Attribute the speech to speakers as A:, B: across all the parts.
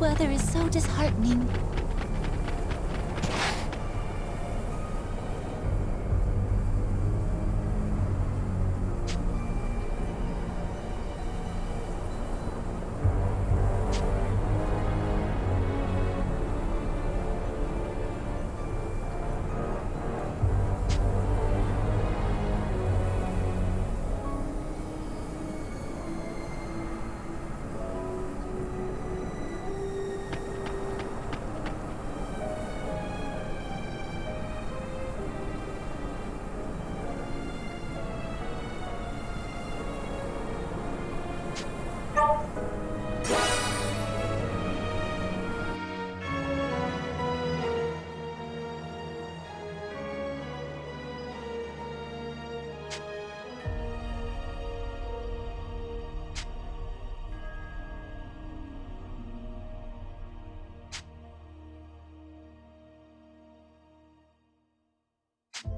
A: weather is so disheartening.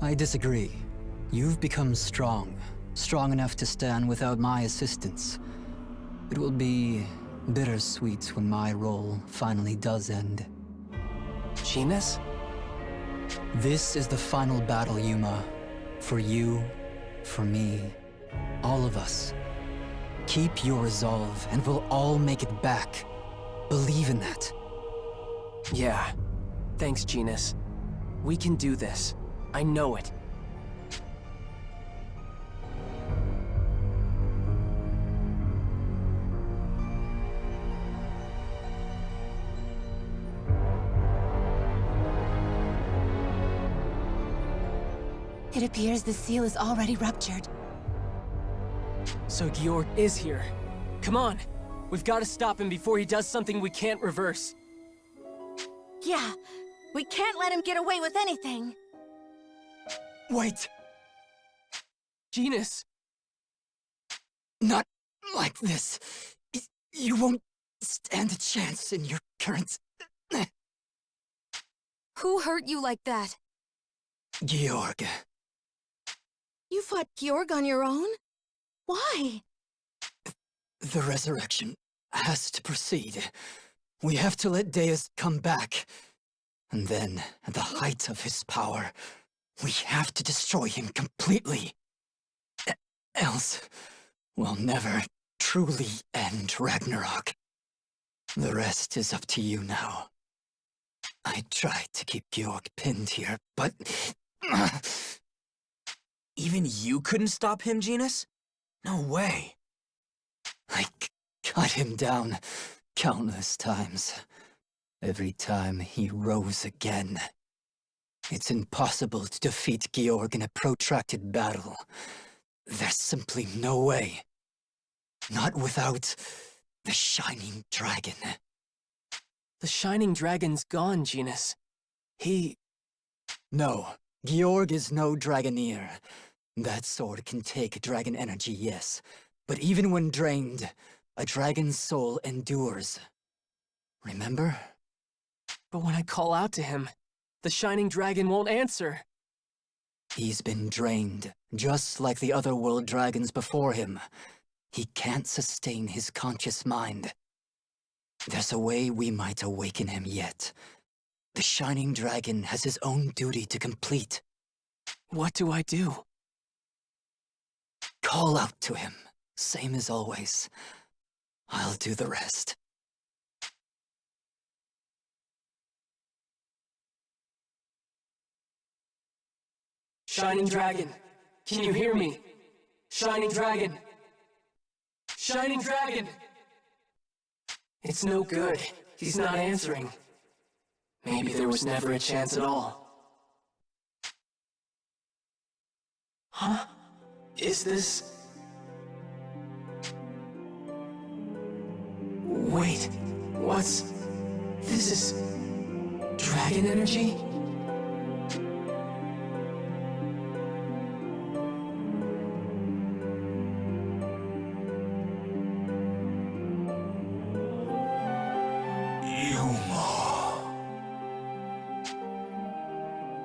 B: I disagree. You've become strong. Strong enough to stand without my assistance. It will be bittersweet when my role finally does end.
C: Genus?
B: This is the final battle, Yuma. For you, for me, all of us. Keep your resolve, and we'll all make it back. Believe in that.
C: Yeah. Thanks, Genus. We can do this. I know it.
A: It appears the seal is already ruptured.
C: So Georg is here. Come on! We've got to stop him before he does something we can't reverse.
A: Yeah, we can't let him get away with anything.
B: Wait!
C: Genus!
B: Not like this. You won't stand a chance in your current...
A: Who hurt you like that?
B: Georg.
A: You fought Georg on your own? Why?
B: The resurrection has to proceed. We have to let Deus come back. And then, at the height of his power, we have to destroy him completely. Else, we'll never truly end Ragnarok. The rest is up to you now. I tried to keep Georg pinned here, but...
D: Even you couldn't stop him, Genus? No way.
B: I cut him down countless times. Every time he rose again. It's impossible to defeat Georg in a protracted battle. There's simply no way. Not without the Shining Dragon.
C: The Shining Dragon's gone, Genus. He...
B: No, Georg is no Dragoneer. That sword can take dragon energy, yes. But even when drained, a dragon's soul endures. Remember?
C: But when I call out to him, the Shining Dragon won't answer.
B: He's been drained, just like the other world dragons before him. He can't sustain his conscious mind. There's a way we might awaken him yet. The Shining Dragon has his own duty to complete.
C: What do I do?
B: Call out to him, same as always. I'll do the rest.
C: Shining Dragon, can you hear me? Shining Dragon! Shining Dragon! It's no good. He's not answering. Maybe there was never a chance at all. Huh? Is this... Wait, what's... This is... dragon energy?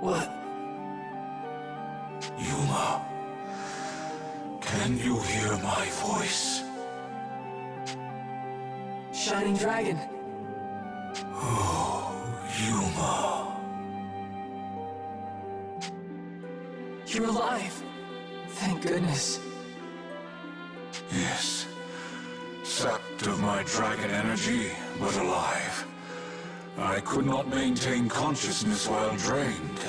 C: What?
E: Yuma, can you hear my voice?
C: Shining Dragon, you're alive. Thank goodness.
E: Yes. Sapped of my dragon energy, but alive. I could not maintain consciousness while drained.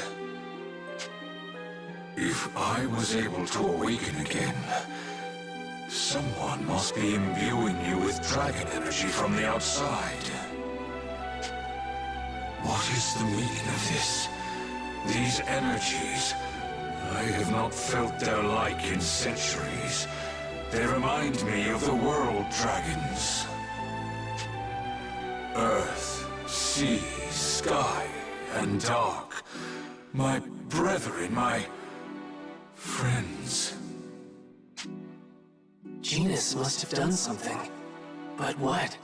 E: If I was able to awaken again, someone must be imbuing you with dragon energy from the outside. What is the meaning of this? These energies, I have not felt their like in centuries. They remind me of the world dragons. Earth, sea, sky, and dark. My brethren, my friends.
C: Genus must have done something. But what?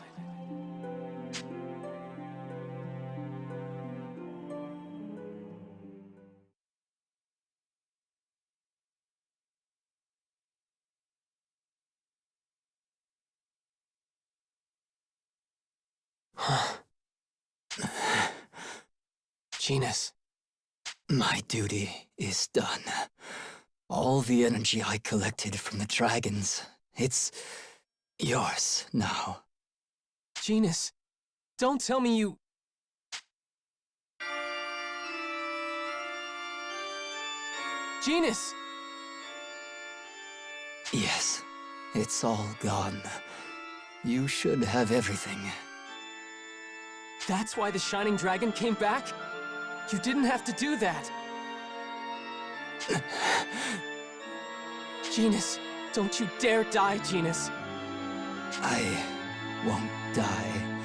C: Huh. Genus.
B: My duty is done. All the energy I collected from the dragons, it's yours now.
C: Genus, don't tell me you... Genus!
B: Yes, it's all gone. You should have everything.
C: That's why the Shining Dragon came back? You didn't have to do that. Genus, don't you dare die, Genus.
B: I won't die.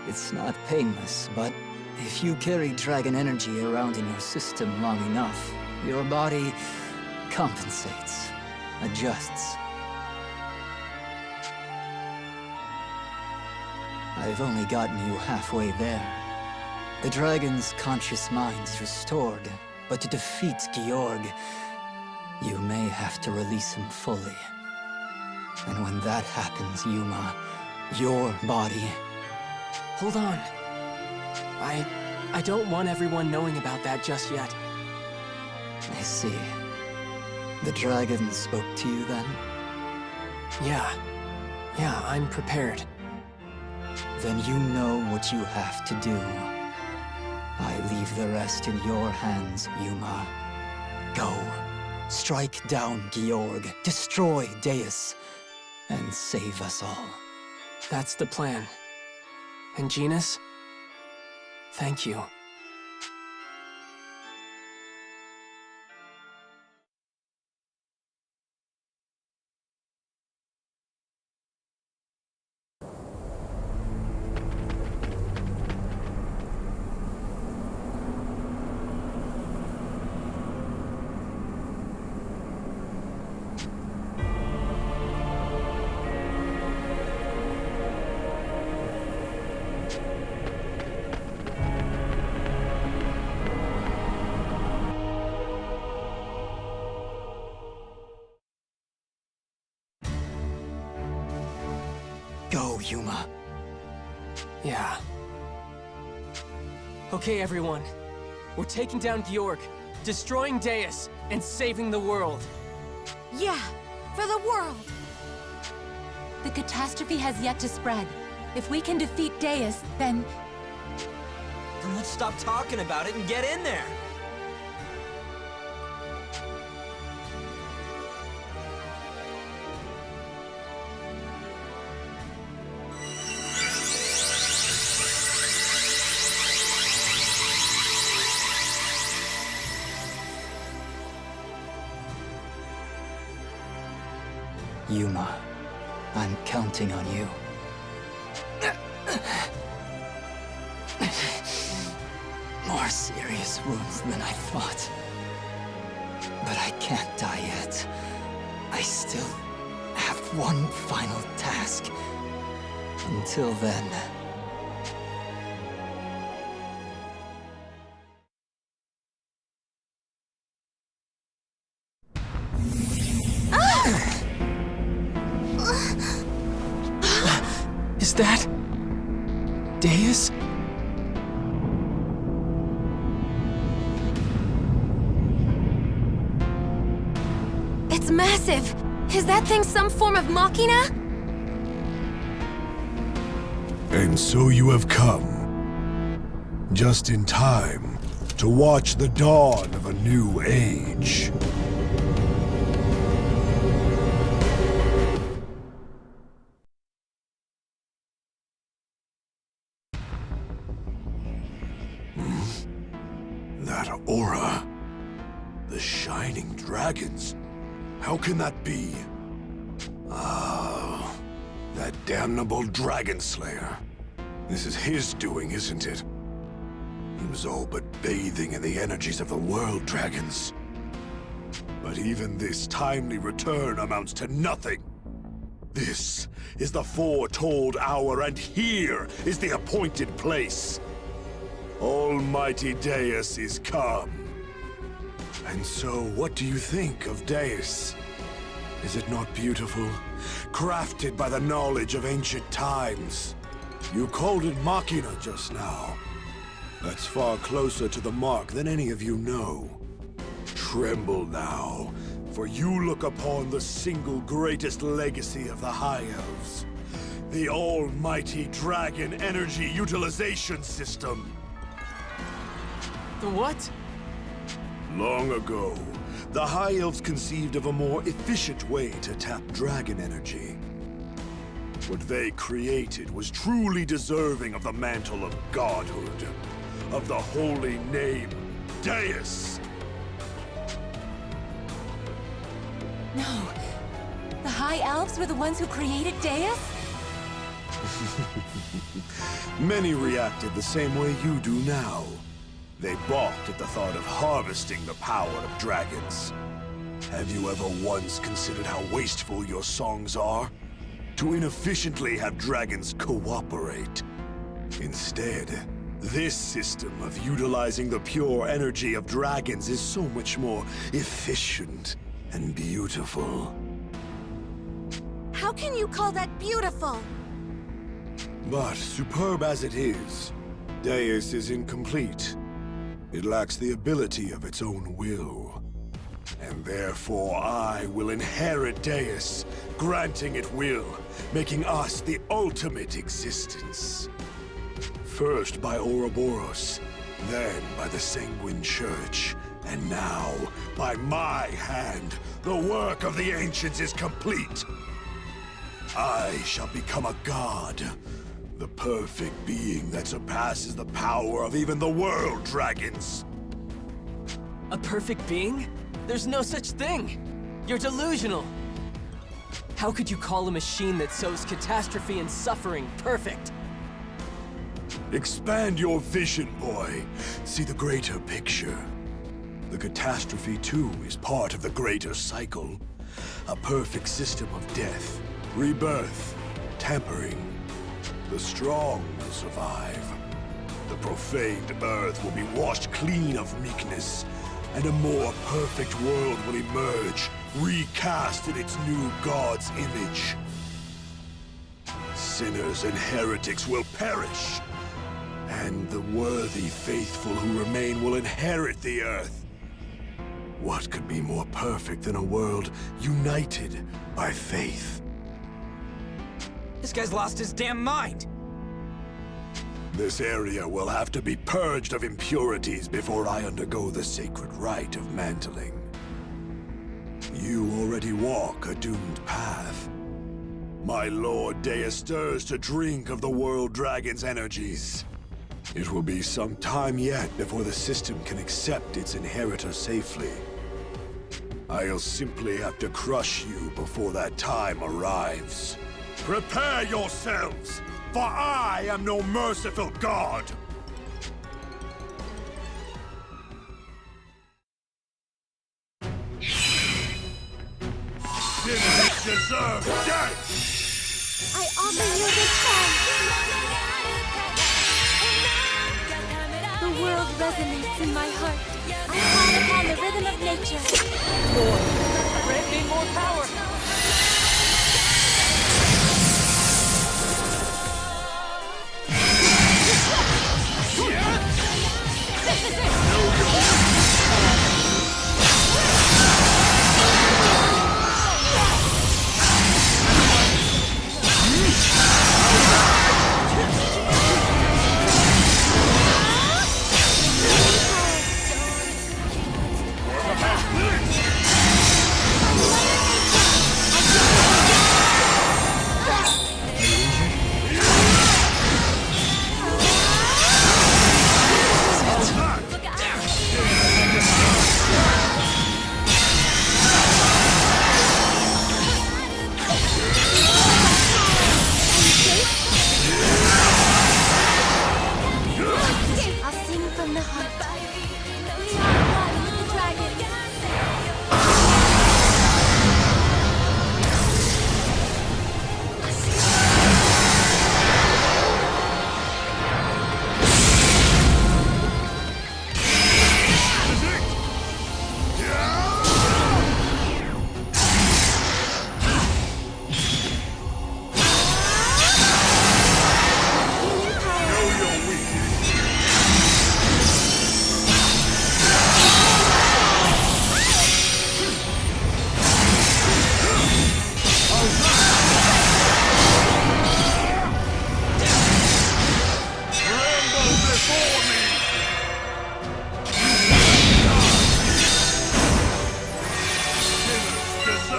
B: It's not painless, but if you carry dragon energy around in your system long enough, your body compensates, adjusts. I've only gotten you halfway there. The dragon's conscious mind's restored, but to defeat Georg, you may have to release him fully. And when that happens, Yuma, your body...
C: Hold on. I don't want everyone knowing about that just yet.
B: I see. The dragon spoke to you then?
C: Yeah, I'm prepared.
B: Then you know what you have to do. I leave the rest in your hands, Yuma. Go. Strike down Georg, destroy Deus, and save us all.
C: That's the plan. And Genus, thank you.
B: Go, Yuma.
C: Yeah. Okay, everyone. We're taking down Georg, destroying Deus, and saving the world.
A: Yeah, for the world.
F: The catastrophe has yet to spread. If we can defeat Deus, then...
D: Then let's stop talking about it and get in there.
B: Yuma, I'm counting on you. More serious wounds than I thought. But I can't die yet. I still have one final task. Until then...
C: Is that... Deus?
F: It's massive! Is that thing some form of machina?
G: And so you have come. Just in time to watch the dawn of a new age. That aura. The shining dragons. How can that be? Ah, that damnable dragon slayer. This is his doing, isn't it? He was all but bathing in the energies of the world dragons. But even this timely return amounts to nothing. This is the foretold hour, and here is the appointed place. Almighty Deus is come. And so, what do you think of Deus? Is it not beautiful? Crafted by the knowledge of ancient times. You called it Machina just now. That's far closer to the mark than any of you know. Tremble now, for you look upon the single greatest legacy of the High Elves. The almighty Dragon Energy Utilization System.
C: The what?
G: Long ago, the High Elves conceived of a more efficient way to tap dragon energy. What they created was truly deserving of the mantle of godhood, of the holy name, Deus.
F: No. The High Elves were the ones who created Deus?
G: Many reacted the same way you do now. They balked at the thought of harvesting the power of dragons. Have you ever once considered how wasteful your songs are? To inefficiently have dragons cooperate. Instead, this system of utilizing the pure energy of dragons is so much more efficient and beautiful.
A: How can you call that beautiful?
G: But superb as it is, Deus is incomplete. It lacks the ability of its own will. And therefore I will inherit Deus, granting it will, making us the ultimate existence. First by Ouroboros, then by the Sanguine Church, and now, by my hand, the work of the ancients is complete. I shall become a god, the perfect being that surpasses the power of even the world dragons.
C: A perfect being? There's no such thing! You're delusional! How could you call a machine that sows catastrophe and suffering perfect?
G: Expand your vision, boy. See the greater picture. The catastrophe, too, is part of the greater cycle. A perfect system of death, rebirth, tampering. The strong will survive. The profaned earth will be washed clean of meekness, and a more perfect world will emerge, recast in its new god's image. Sinners and heretics will perish, and the worthy faithful who remain will inherit the earth. What could be more perfect than a world united by faith?
D: This guy's lost his damn mind!
G: This area will have to be purged of impurities before I undergo the sacred rite of mantling. You already walk a doomed path. My lord Deus stirs to drink of the world dragon's energies. It will be some time yet before the system can accept its inheritor safely. I'll simply have to crush you before that time arrives. Prepare yourselves, for I am no merciful god! Sinners deserve death!
A: I offer you the chance.
F: The world resonates in my heart. I call upon the rhythm of nature.
C: Grant me more power!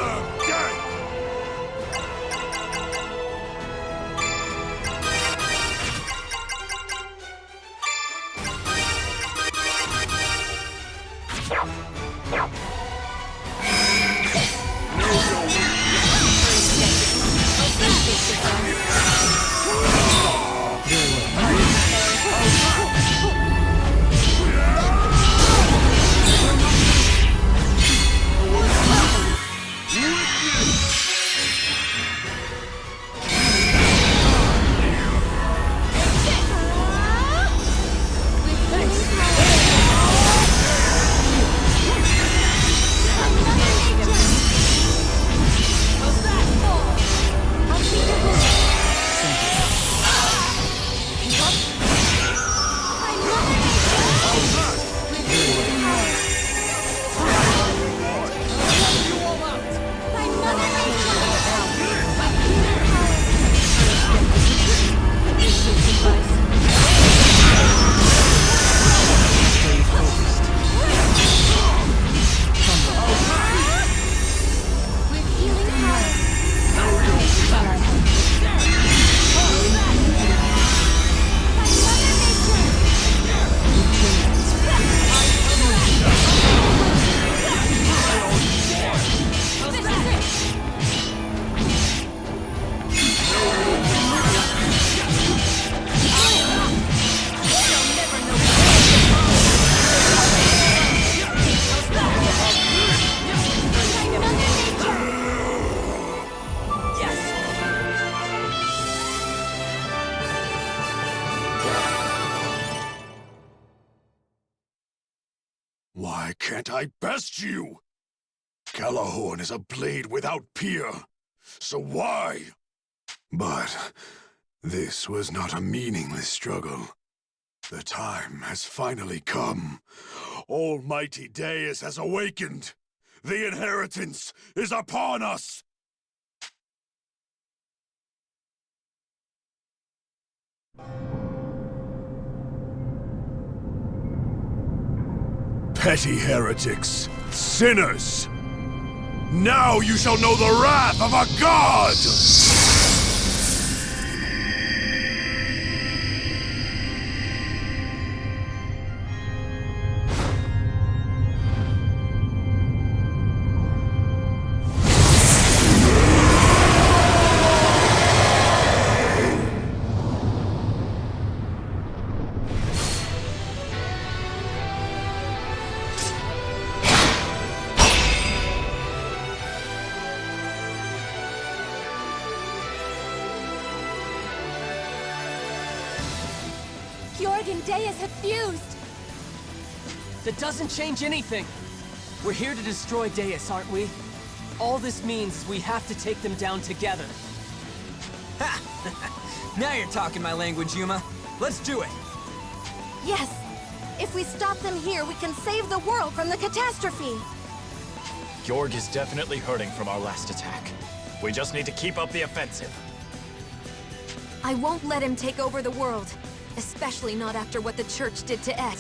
G: deserve death! Why can't I best you? Calahorn is a blade without peer, so why? But this was not a meaningless struggle. The time has finally come. Almighty Deus has awakened. The inheritance is upon us! Petty heretics, sinners! Now you shall know the wrath of a god!
F: Georg and Deus have fused!
C: That doesn't change anything. We're here to destroy Deus, aren't we? All this means is we have to take them down together.
D: Ha! Now you're talking my language, Yuma. Let's do it.
A: Yes! If we stop them here, we can save the world from the catastrophe!
H: Georg is definitely hurting from our last attack. We just need to keep up the offensive.
A: I won't let him take over the world. Especially not after what the Church did to Ed.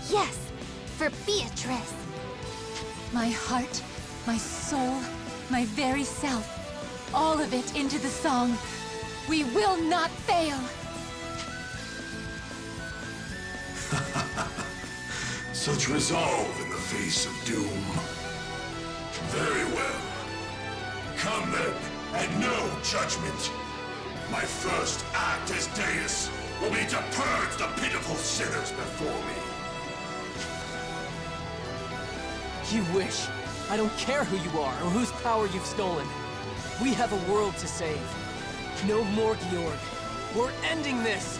I: Yes, for Beatrice.
F: My heart, my soul, my very self. All of it into the song. We will not fail!
G: Such resolve in the face of doom. Very well. Come then, and no judgment. My first act as Deus will be to purge the pitiful sinners before me.
C: You wish. I don't care who you are or whose power you've stolen. We have a world to save. No more Georg. We're ending this!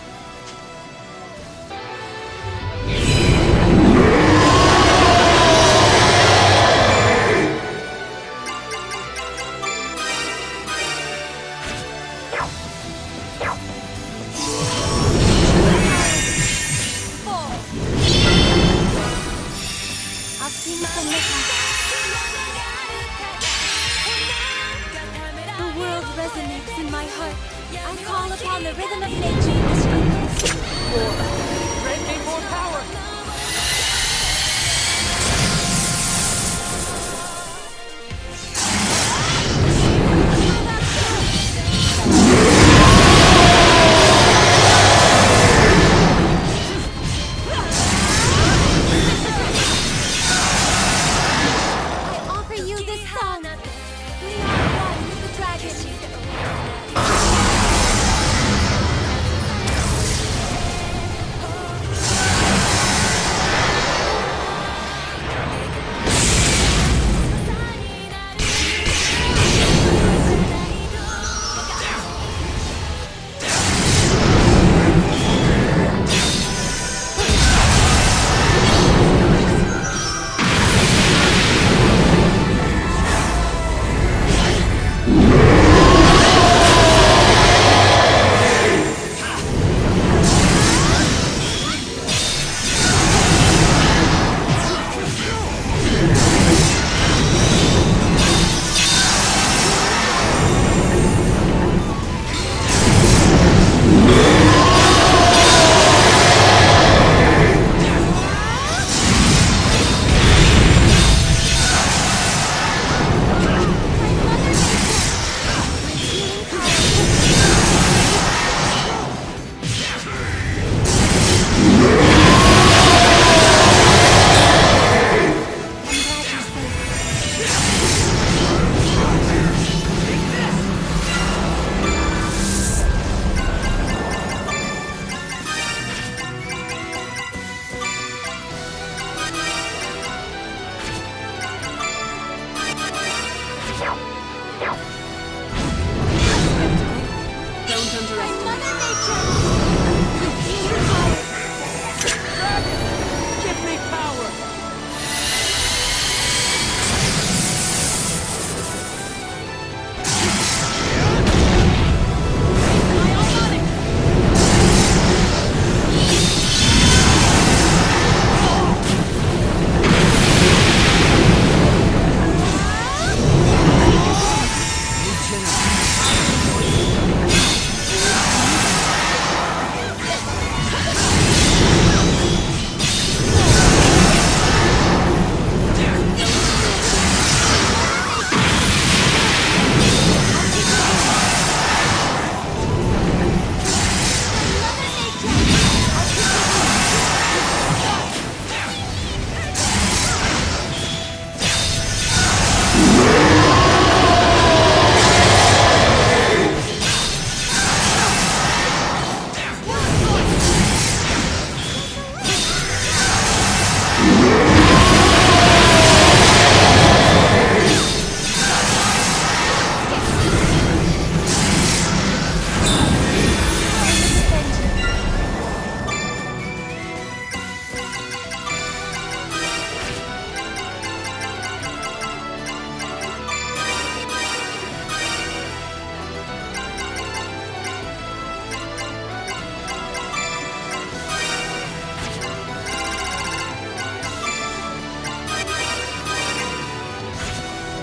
F: The world resonates in my heart. I call upon the rhythm of nature.
C: Grant me more power!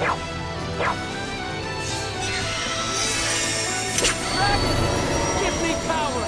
C: Give me power!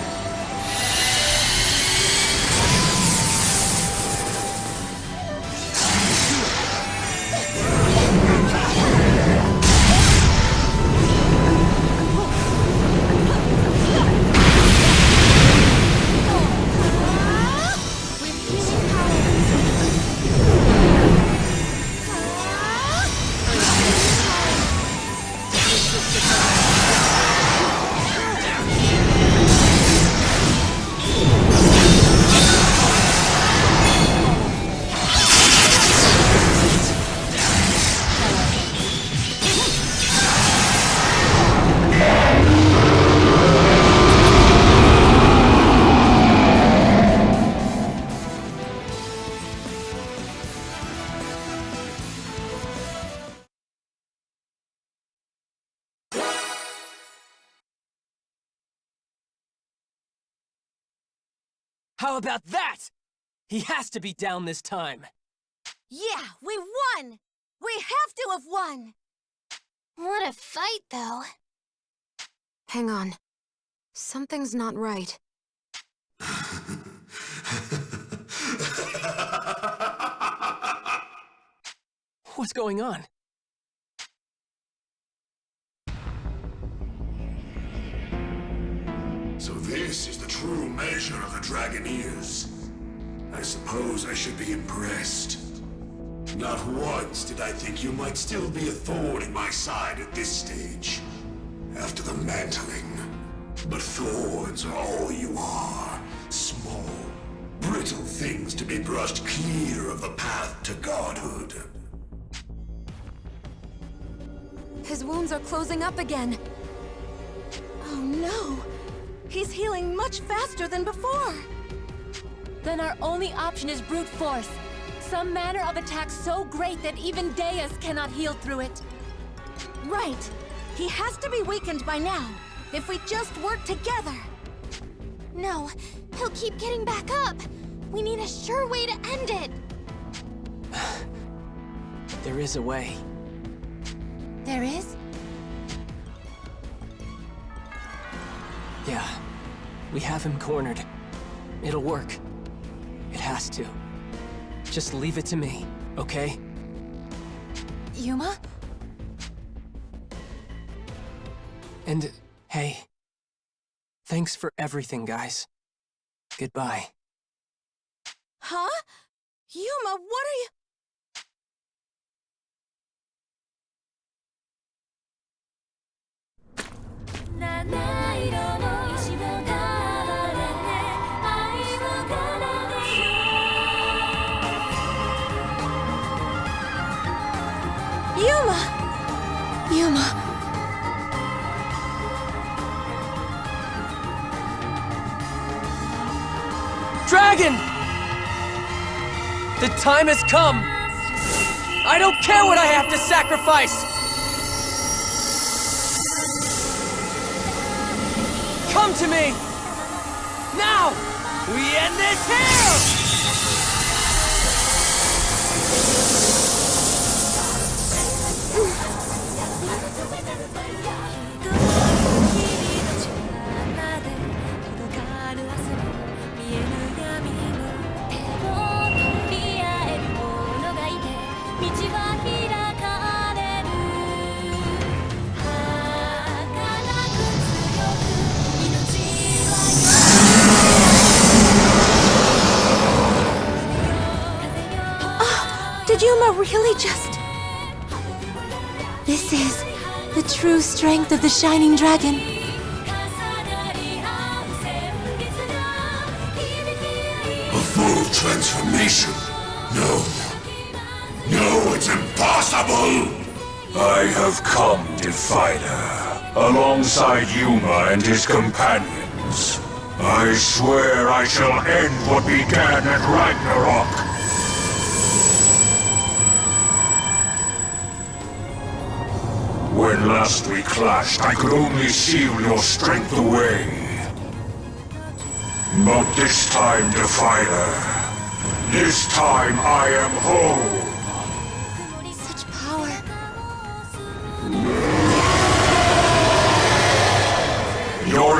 C: How about that? He has to be down this time.
I: Yeah, we won! We have to have won! What a fight, though.
A: Hang on. Something's not right.
C: What's going on?
G: So this is the true measure of the Dragoneers. I suppose I should be impressed. Not once did I think you might still be a thorn in my side at this stage, after the mantling. But thorns are all you are. Small, brittle things to be brushed clear of the path to godhood.
A: His wounds are closing up again.
I: Oh no! He's healing much faster than before!
F: Then our only option is brute force. Some manner of attack so great that even Deus cannot heal through it.
I: Right! He has to be weakened by now, if we just work together! No, he'll keep getting back up! We need a sure way to end it!
C: There is a way.
F: There is?
C: Yeah. We have him cornered. It'll work. It has to. Just leave it to me, okay?
F: Yuma?
C: And, hey. Thanks for everything, guys. Goodbye.
I: Huh? Yuma, what are you— Yuma!
F: Yuma.
C: Dragon! The time has come! I don't care what I have to sacrifice! Come to me! Now! We end this here!
I: Did Yuma really just—
F: This is the true strength of the Shining Dragon.
G: A full transformation? No. No, it's impossible! I have come, Divider, alongside Yuma and his companions. I swear I shall end what began at Ragnarok. When last we clashed, I could only seal your strength away. But this time, Divider, this time I am whole.
F: Such power.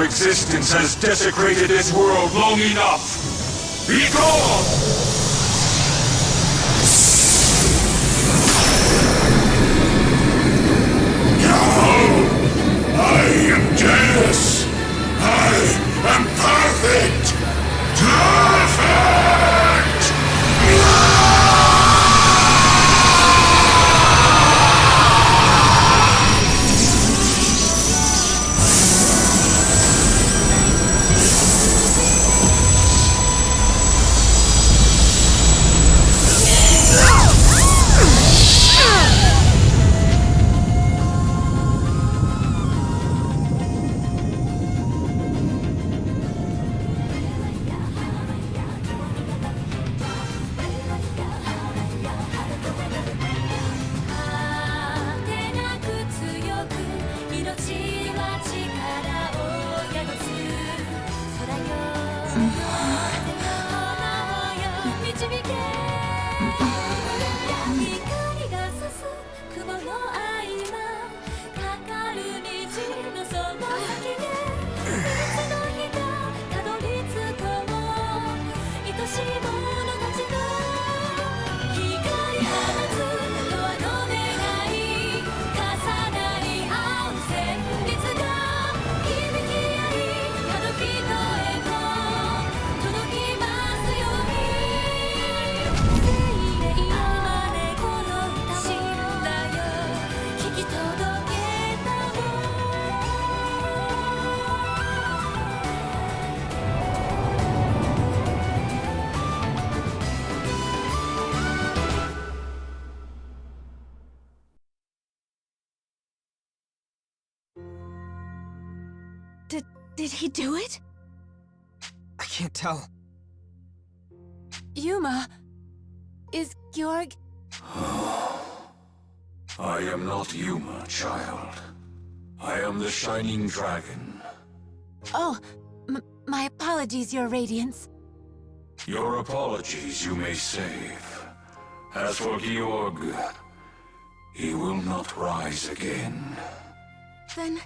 E: Your existence has desecrated this world long enough! Be gone! I am Deus! I am perfect! Perfect!
I: Did he do it?
D: I can't tell.
F: Yuma, is Georg...
E: I am not Yuma, child. I am the Shining Dragon.
F: Oh, my apologies, Your Radiance.
E: Your apologies you may save. As for Georg, he will not rise again.
I: Then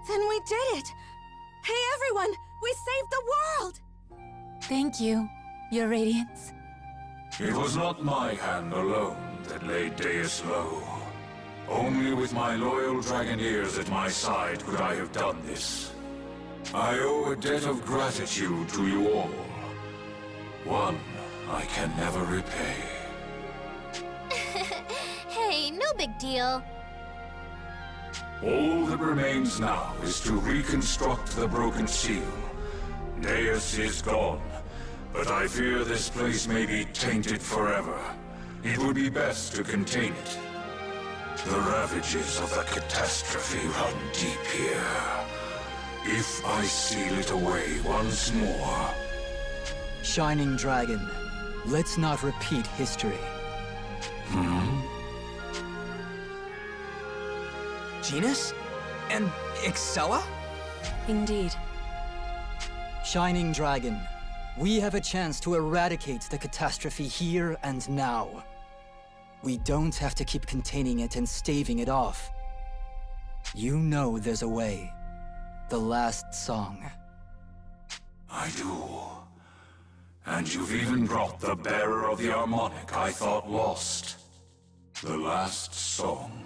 I: we did it! Hey everyone! We saved the world!
F: Thank you, Your Radiance.
E: It was not my hand alone that laid Deus low. Only with my loyal Dragoneers at my side could I have done this. I owe a debt of gratitude to you all. One I can never repay.
I: Hey, no big deal.
E: All that remains now is to reconstruct the broken seal. Deus is gone, but I fear this place may be tainted forever. It would be best to contain it. The ravages of the catastrophe run deep here. If I seal it away once more...
B: Shining Dragon, let's not repeat history.
D: Genus? And Excella?
A: Indeed.
B: Shining Dragon, we have a chance to eradicate the catastrophe here and now. We don't have to keep containing it and staving it off. You know there's a way. The last song.
E: I do. And you've even brought the bearer of the harmonic I thought lost. The last song.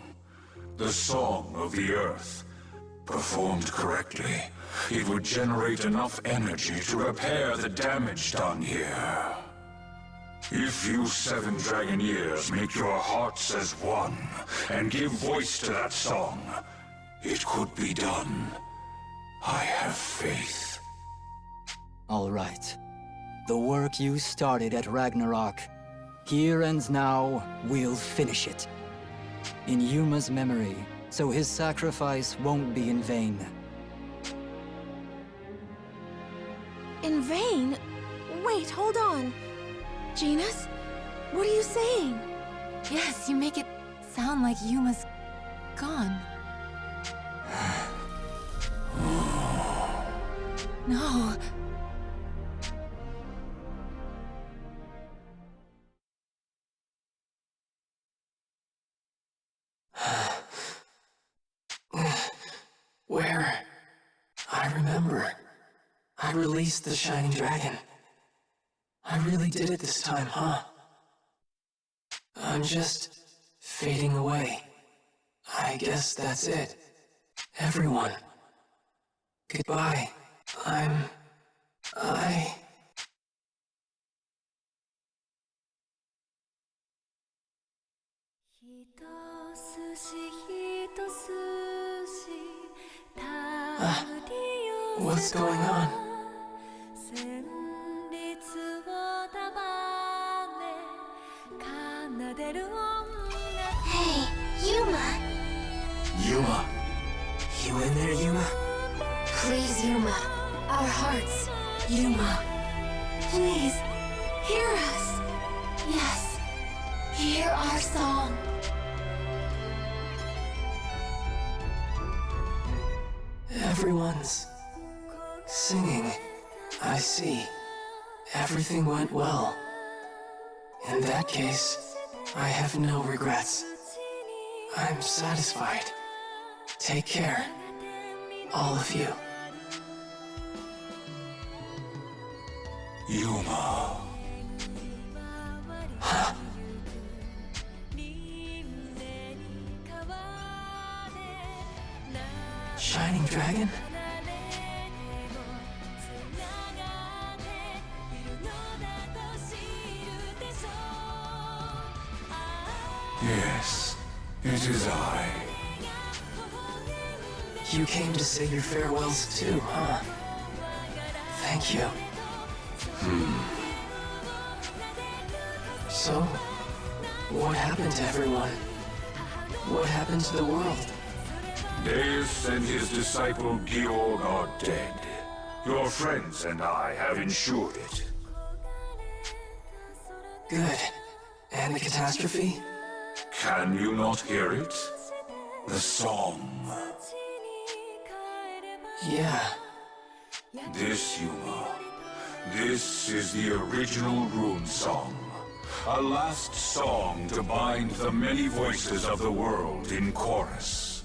E: The song of the Earth. Performed correctly, it would generate enough energy to repair the damage done here. If you 7 Dragoneers make your hearts as one, and give voice to that song, it could be done. I have faith.
B: All right. The work you started at Ragnarok. Here and now, we'll finish it. In Yuma's memory, so his sacrifice won't be in vain.
I: In vain? Wait, hold on. Genus? What are you saying?
F: Yes, you make it sound like Yuma's gone. No.
C: Where? I remember I released the Shining Dragon. I really did it this time, huh? I'm just fading away. I guess that's it. Everyone. Goodbye. I... What's going on?
I: Hey, Yuma.
C: Yuma. You in there, Yuma?
A: Please, Yuma. Our hearts.
I: Yuma. Please, hear us. Yes, hear our song.
C: Everyone's singing. I see. Everything went well. In that case, I have no regrets. I'm satisfied. Take care, all of you.
E: Yuma.
C: Huh? Shining Dragon?
E: Yes, it is I.
C: You came to say your farewells too, huh? Thank you. So, what happened to everyone? What happened to the world?
E: Deus and his disciple Georg are dead. Your friends and I have ensured it.
C: Good. And the catastrophe?
E: Can you not hear it? The song.
C: Yeah.
E: This, Yuma. This is the original rune song. A last song to bind the many voices of the world in chorus.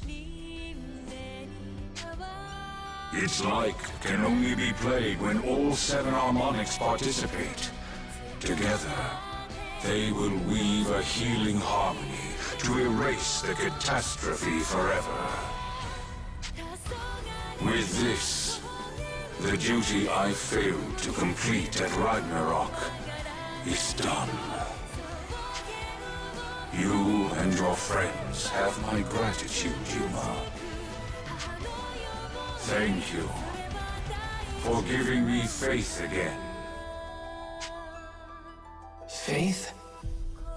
E: Its like can only be played when all 7 harmonics participate. Together, they will weave a healing harmony to erase the catastrophe forever. With this, the duty I failed to complete at Ragnarok is done. You and your friends have my gratitude, Yuma. Thank you for giving me faith again.
C: Faith?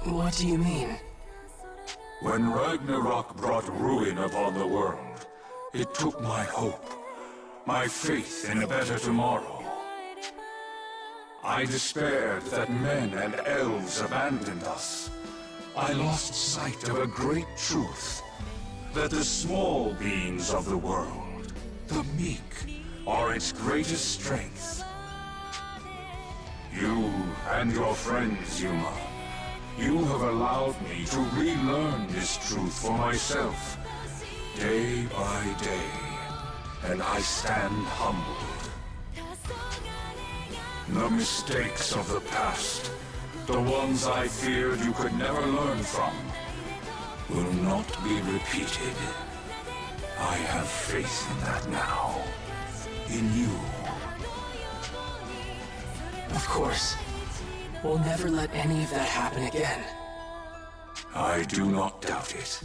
C: What do you mean?
E: When Ragnarok brought ruin upon the world, it took my hope, my faith in a better tomorrow. I despaired that men and elves abandoned us. I lost sight of a great truth, that the small beings of the world, the meek, are its greatest strength. You and your friends, Yuma, you have allowed me to relearn this truth for myself, day by day, and I stand humbled. The mistakes of the past, the ones I feared you could never learn from, will not be repeated. I have faith in that now. In you.
C: Of course. We'll never let any of that happen again.
E: I do not doubt it.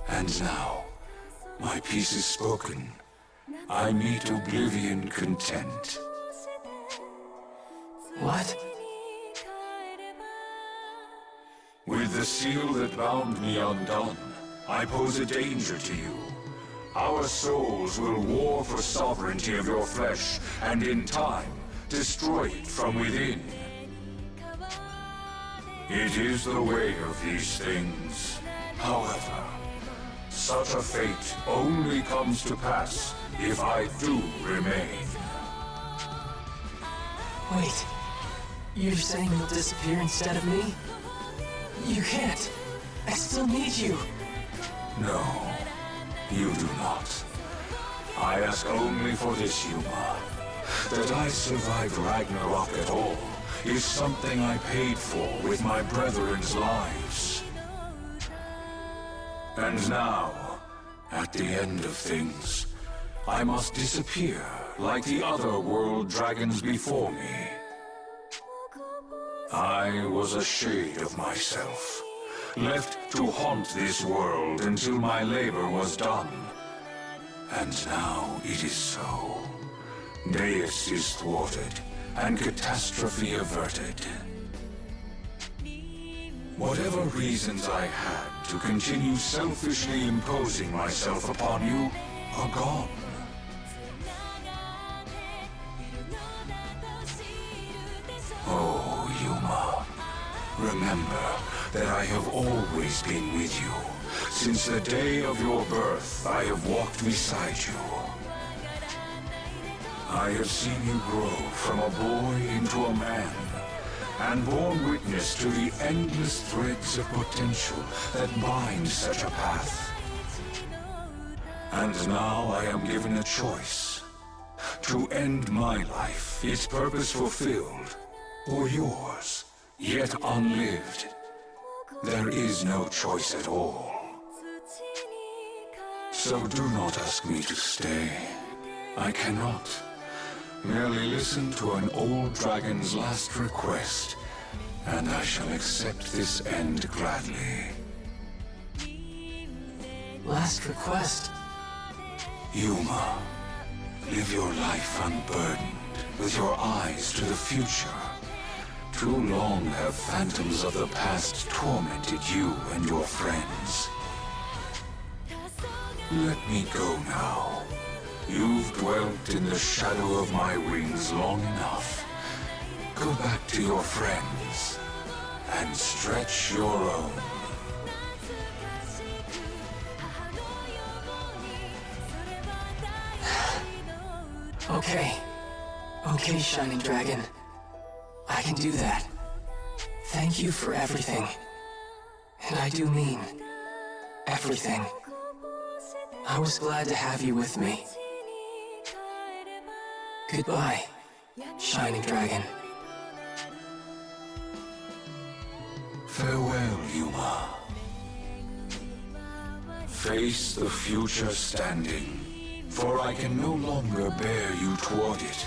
E: And now, my peace is spoken. I meet oblivion content.
C: What?
E: With the seal that bound me undone, I pose a danger to you. Our souls will war for sovereignty of your flesh, and in time, destroy it from within. It is the way of these things. However, such a fate only comes to pass if I do remain.
C: Wait. You're saying you'll disappear instead of me? You can't. I still need you.
E: No, you do not. I ask only for this, Yuma. That I survived Ragnarok at all is something I paid for with my brethren's lives. And now, at the end of things, I must disappear like the other world dragons before me. I was a shade of myself, left to haunt this world until my labor was done. And now it is so. Deus is thwarted, and catastrophe averted. Whatever reasons I had to continue selfishly imposing myself upon you are gone. Oh, Yuma, remember that I have always been with you. Since the day of your birth, I have walked beside you. I have seen you grow from a boy into a man, and borne witness to the endless threads of potential that bind such a path. And now I am given a choice. To end my life, its purpose fulfilled, or yours, yet unlived. There is no choice at all. So do not ask me to stay. I cannot. Merely listen to an old dragon's last request, and I shall accept this end gladly.
C: Last request?
E: Yuma, live your life unburdened, with your eyes to the future. Too long have phantoms of the past tormented you and your friends. Let me go now. You've dwelt in the shadow of my wings long enough. Go back to your friends and stretch your own.
C: Okay, Shining Dragon. I can do that. Thank you for everything. And I do mean everything. I was glad to have you with me. Goodbye, Shining Dragon.
E: Farewell, Yuma. Face the future standing, for I can no longer bear you toward it.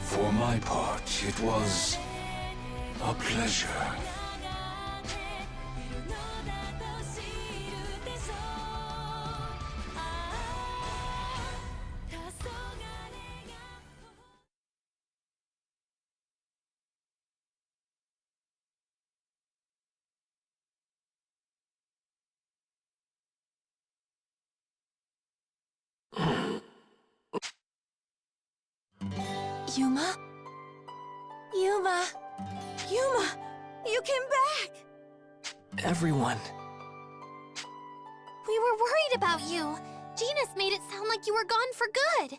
E: For my part, it was a pleasure.
I: Yuma? Yuma! Yuma! You came back!
C: Everyone.
I: We were worried about you. Genus made it sound like you were gone for good.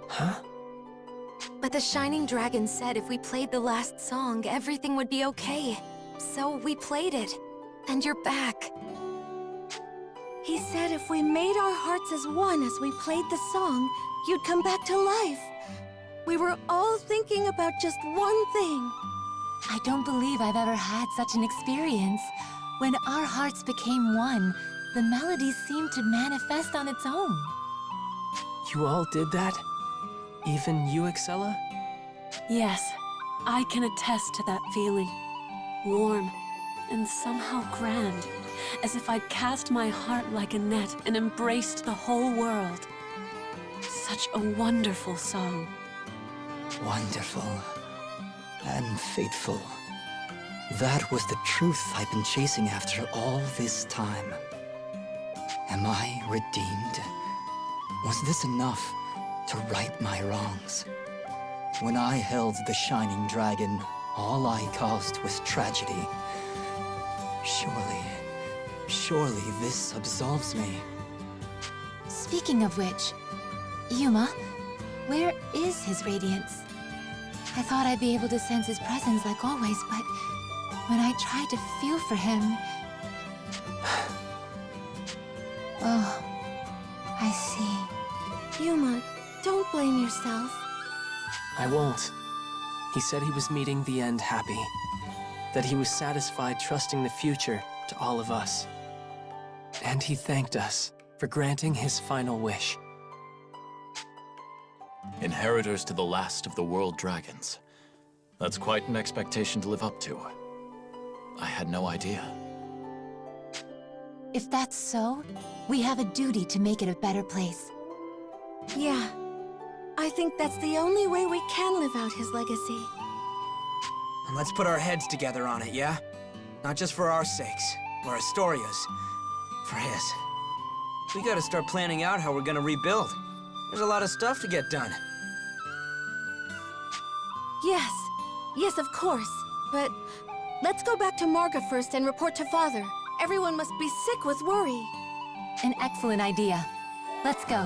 C: Huh?
A: But the Shining Dragon said if we played the last song, everything would be okay. So we played it. And you're back.
I: He said if we made our hearts as one as we played the song, you'd come back to life. We were all thinking about just one thing.
F: I don't believe I've ever had such an experience. When our hearts became one, the melody seemed to manifest on its own.
C: You all did that? Even you, Excella?
J: Yes, I can attest to that feeling. Warm and somehow grand, as if I'd cast my heart like a net and embraced the whole world. Such a wonderful song.
B: Wonderful. And fateful. That was the truth I've been chasing after all this time. Am I redeemed? Was this enough to right my wrongs? When I held the Shining Dragon, all I caused was tragedy. Surely this absolves me.
F: Speaking of which, Yuma, where is his radiance? I thought I'd be able to sense his presence like always, but when I tried to feel for him... Oh, I see.
I: Yuma, Don't blame yourself.
C: I won't. He said he was meeting the end happy. That he was satisfied trusting the future to all of us. And he thanked us for granting his final wish.
H: Inheritors to the last of the world dragons. That's quite an expectation to live up to. I had no idea.
F: If that's so, we have a duty to make it a better place.
I: Yeah. I think that's the only way we can live out his legacy.
D: And let's put our heads together on it, yeah? Not just for our sakes, or Astoria's. For his. We gotta start planning out how we're gonna rebuild. There's a lot of stuff to get done.
I: Yes. Yes, of course. But let's go back to Marga first and report to Father. Everyone must be sick with worry.
F: An excellent idea. Let's go.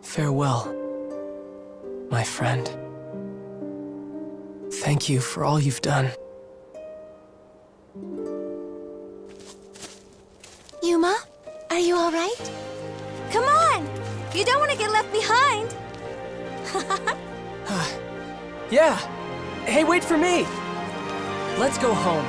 C: Farewell, my friend. Thank you for all you've done.
I: Yuma, are you all right? Come on! You don't want to get left behind!
C: Yeah! Hey, wait for me! Let's go home.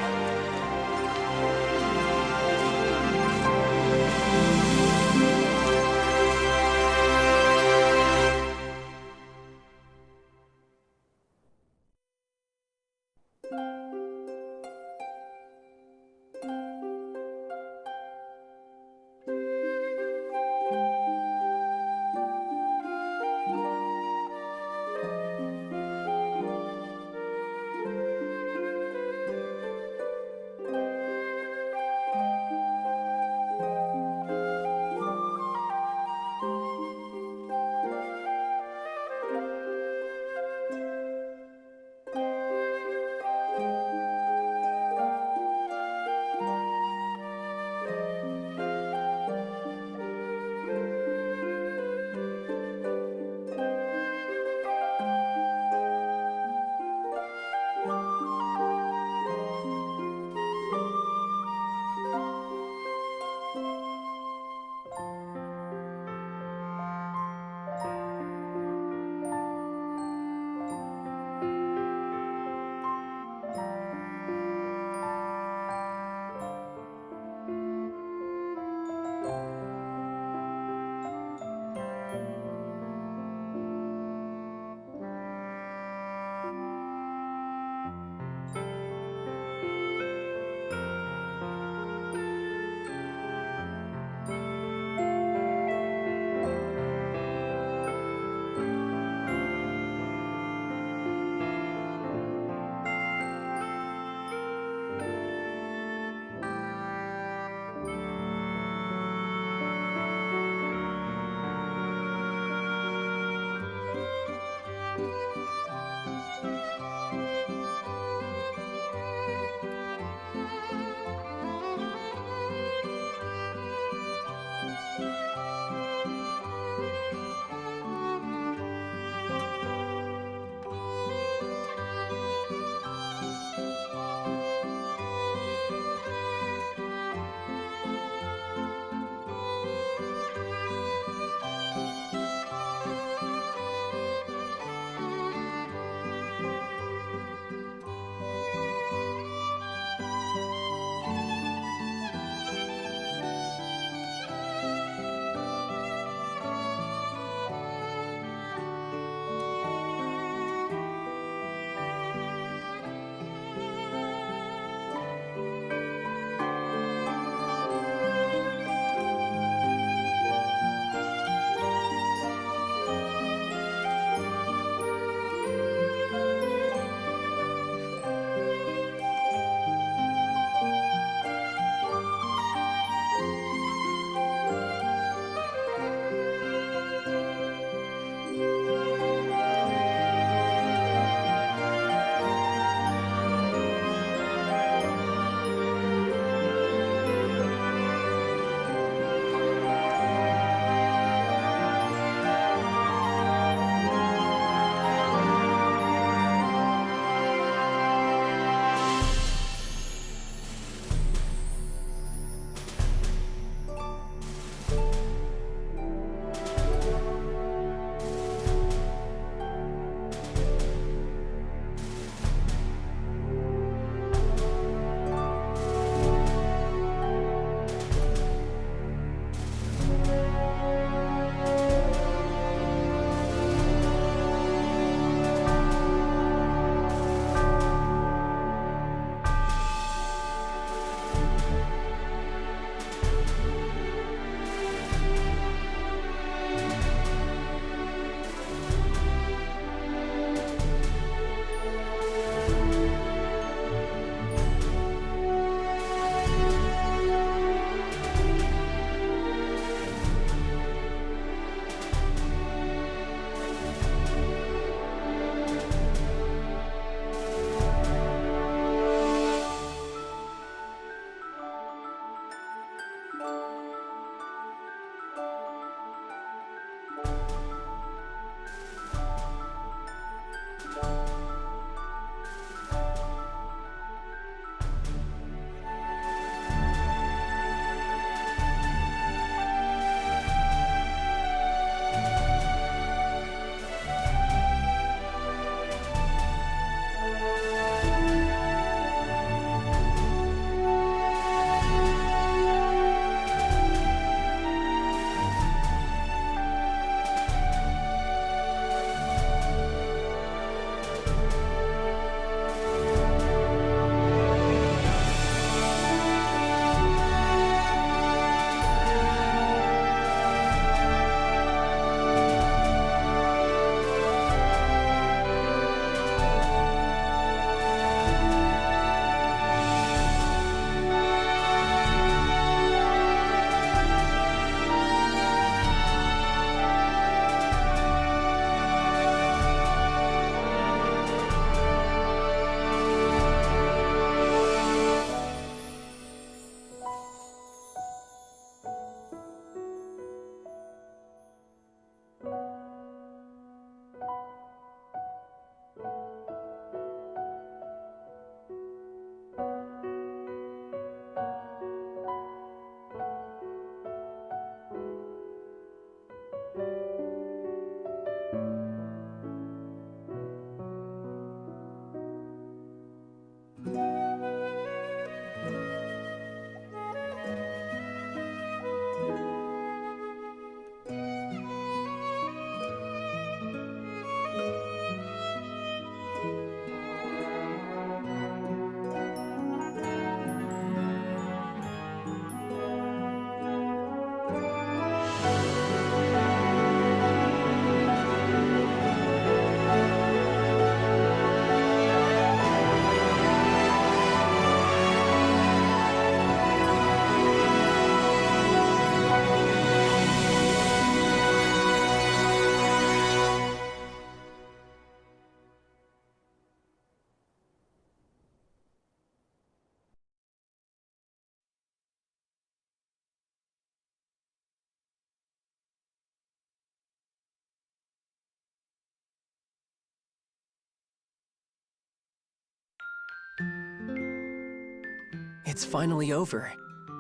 C: It's finally over.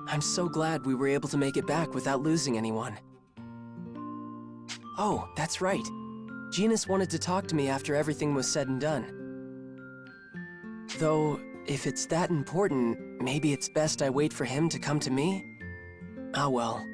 C: I'm so glad we were able to make it back without losing anyone. Oh, that's right. Genus wanted to talk to me after everything was said and done. Though, if it's that important, maybe it's best I wait for him to come to me? Ah well.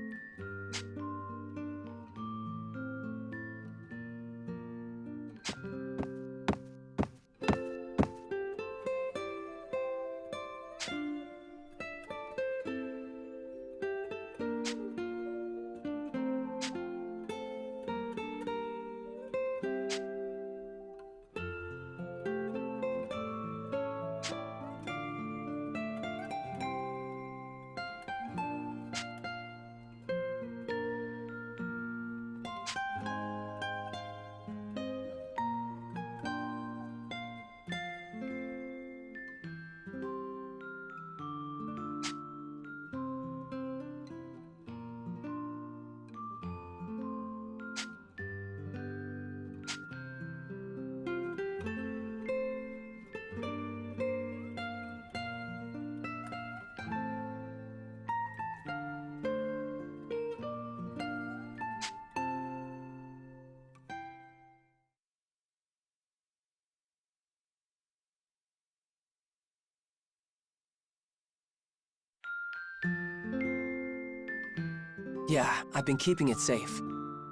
C: Yeah, I've been keeping it safe.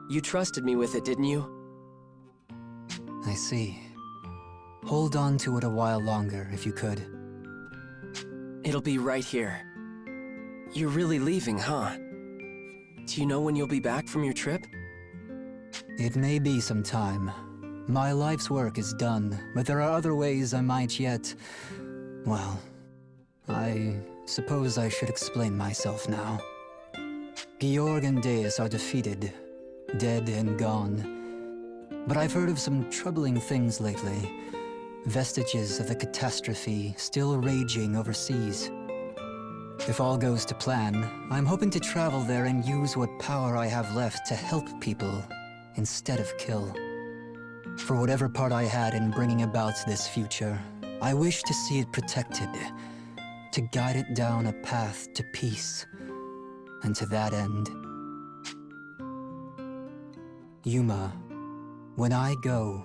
C: You trusted me with it, didn't you?
B: I see. Hold on to it a while longer, if you could.
C: It'll be right here. You're really leaving, huh? Do you know when you'll be back from your trip?
B: It may be some time. My life's work is done, but there are other ways I might yet... Well, I suppose I should explain myself now. Georg and Deus are defeated, dead and gone. But I've heard of some troubling things lately. Vestiges of the catastrophe still raging overseas. If all goes to plan, I'm hoping to travel there and use what power I have left to help people instead of kill. For whatever part I had in bringing about this future, I wish to see it protected, to guide it down a path to peace. And to that end, Yuma, when I go,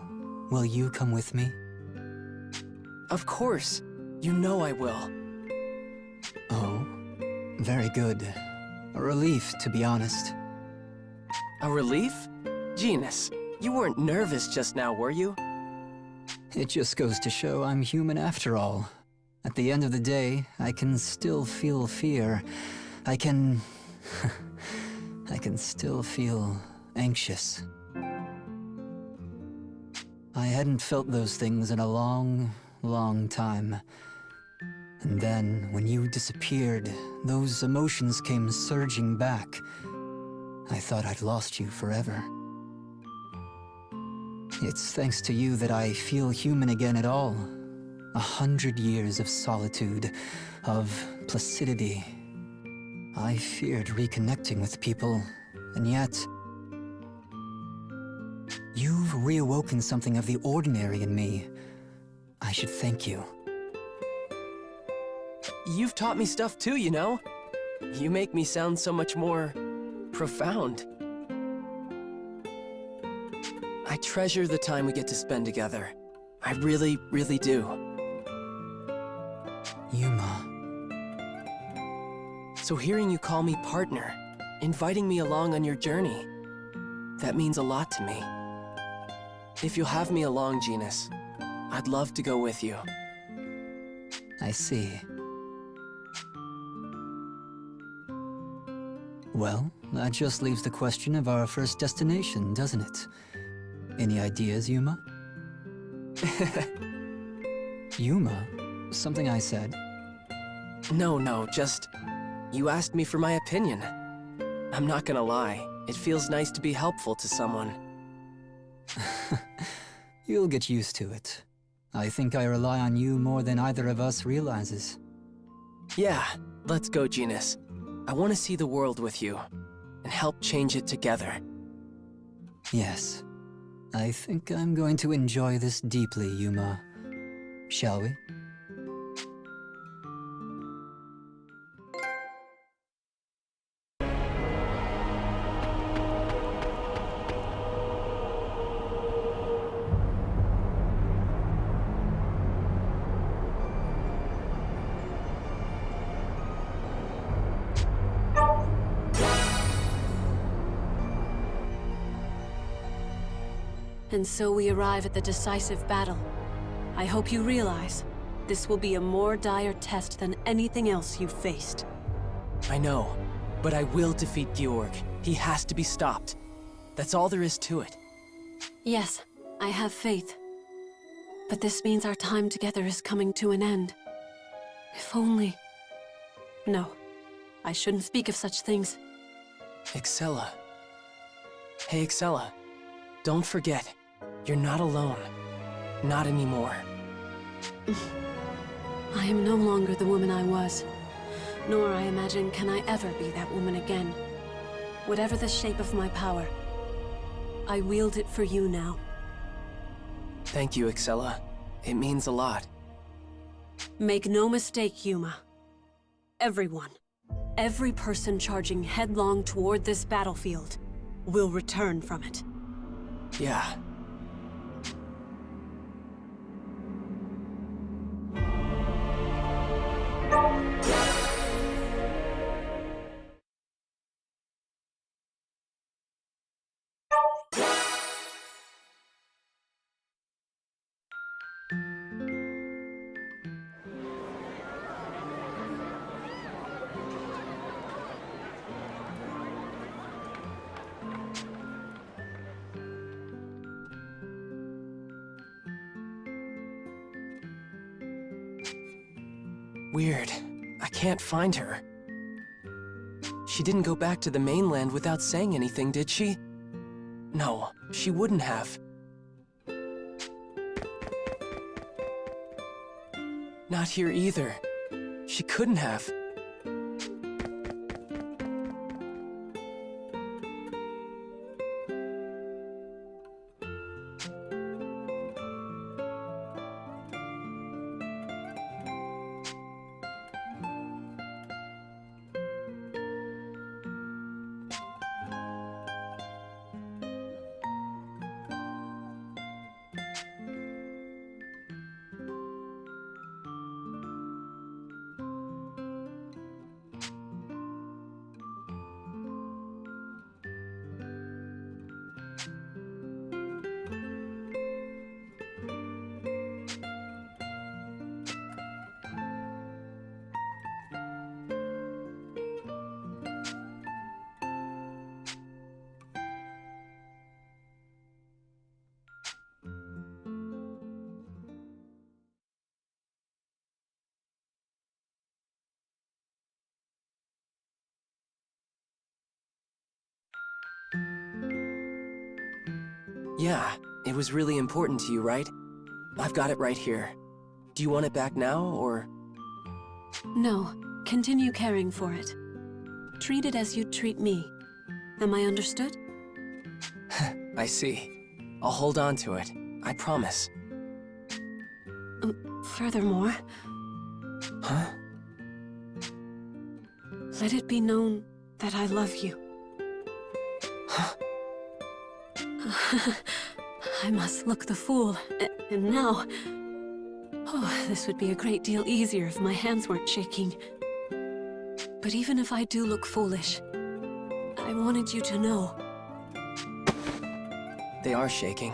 B: will you come with me?
C: Of course. You know I will.
B: Oh, very good. A relief, to be honest.
C: A relief? Genus, you weren't nervous just now, were you?
B: It just goes to show I'm human after all. At the end of the day, I can still feel fear. I can still feel anxious. I hadn't felt those things in a long, long time. And then, when you disappeared, those emotions came surging back. I thought I'd lost you forever. It's thanks to you that I feel human again at all. 100 years of solitude, of placidity. I feared reconnecting with people, and yet... You've reawoken something of the ordinary in me. I should thank you.
C: You've taught me stuff too, you know? You make me sound so much more... profound. I treasure the time we get to spend together. I really, really do.
B: Yuma.
C: So hearing you call me partner, inviting me along on your journey, that means a lot to me. If you'll have me along, Genus, I'd love to go with you.
B: I see. Well, that just leaves the question of our first destination, doesn't it? Any ideas, Yuma? Yuma? Something I said?
C: No, just... You asked me for my opinion. I'm not gonna lie, it feels nice to be helpful to someone.
B: You'll get used to it. I think I rely on you more than either of us realizes.
C: Yeah, let's go, Genus. I want to see the world with you, and help change it together.
B: Yes. I think I'm going to enjoy this deeply, Yuma. Shall we?
J: And so we arrive at the decisive battle. I hope you realize, this will be a more dire test than anything else you've faced.
C: I know, but I will defeat Georg. He has to be stopped. That's all there is to it.
J: Yes, I have faith. But this means our time together is coming to an end. If only... No, I shouldn't speak of such things.
C: Excella. Hey, Excella. Don't forget, you're not alone. Not anymore.
J: I am no longer the woman I was. Nor, I imagine, can I ever be that woman again. Whatever the shape of my power, I wield it for you now.
C: Thank you, Excella. It means a lot.
J: Make no mistake, Yuma. Everyone, every person charging headlong toward this battlefield, will return from it.
C: Yeah. Weird. I can't find her. She didn't go back to the mainland without saying anything, did she? No, she wouldn't have. Not here either. She couldn't have. Yeah, it was really important to you, right? I've got it right here. Do you want it back now, or...?
J: No, continue caring for it. Treat it as you'd treat me. Am I understood?
C: I see. I'll hold on to it. I promise.
J: Furthermore...
C: Huh?
J: Let it be known that I love you. I must look the fool, and now... Oh, this would be a great deal easier if my hands weren't shaking. But even if I do look foolish, I wanted you to know.
C: They are shaking.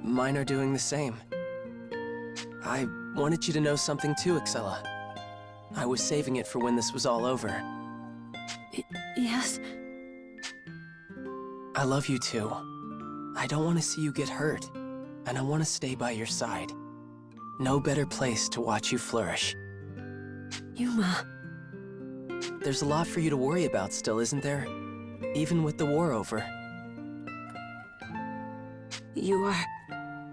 C: Mine are doing the same. I wanted you to know something too, Excella. I was saving it for when this was all over.
J: Yes?
C: I love you too. I don't want to see you get hurt, and I want to stay by your side. No better place to watch you flourish.
J: Yuma...
C: There's a lot for you to worry about still, isn't there? Even with the war over.
J: You are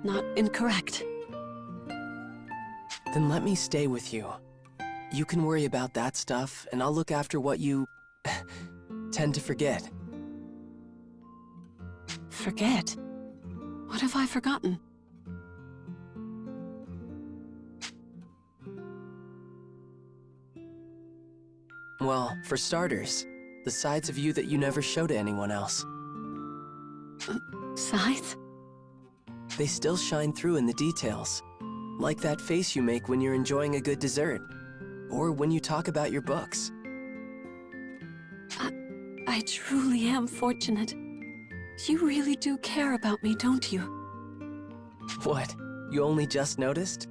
J: not incorrect.
C: Then let me stay with you. You can worry about that stuff, and I'll look after what you... tend to forget.
J: Forget? What have I forgotten?
C: Well, for starters, the sides of you that you never show to anyone else.
J: Sides?
C: They still shine through in the details. Like that face you make when you're enjoying a good dessert. Or when you talk about your books.
J: I truly am fortunate. You really do care about me, don't you?
C: What? You only just noticed?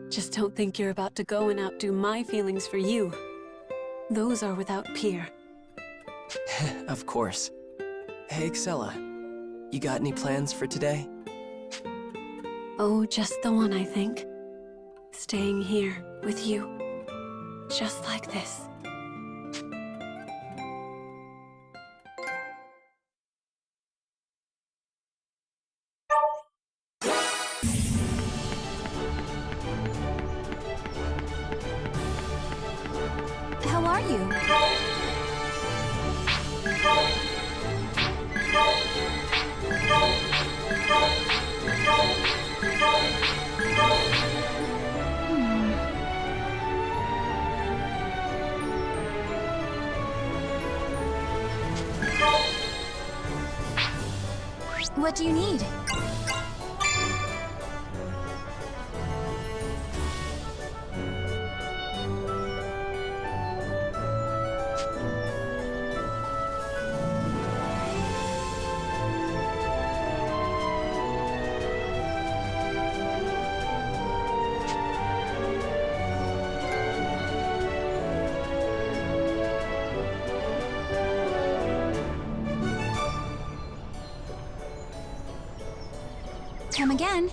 J: Just don't think you're about to go and outdo my feelings for you. Those are without peer.
C: Of course. Hey, Excella. You got any plans for today?
J: Oh, just the one, I think. Staying here with you. Just like this.
A: How are you?
I: What do you need? Come again.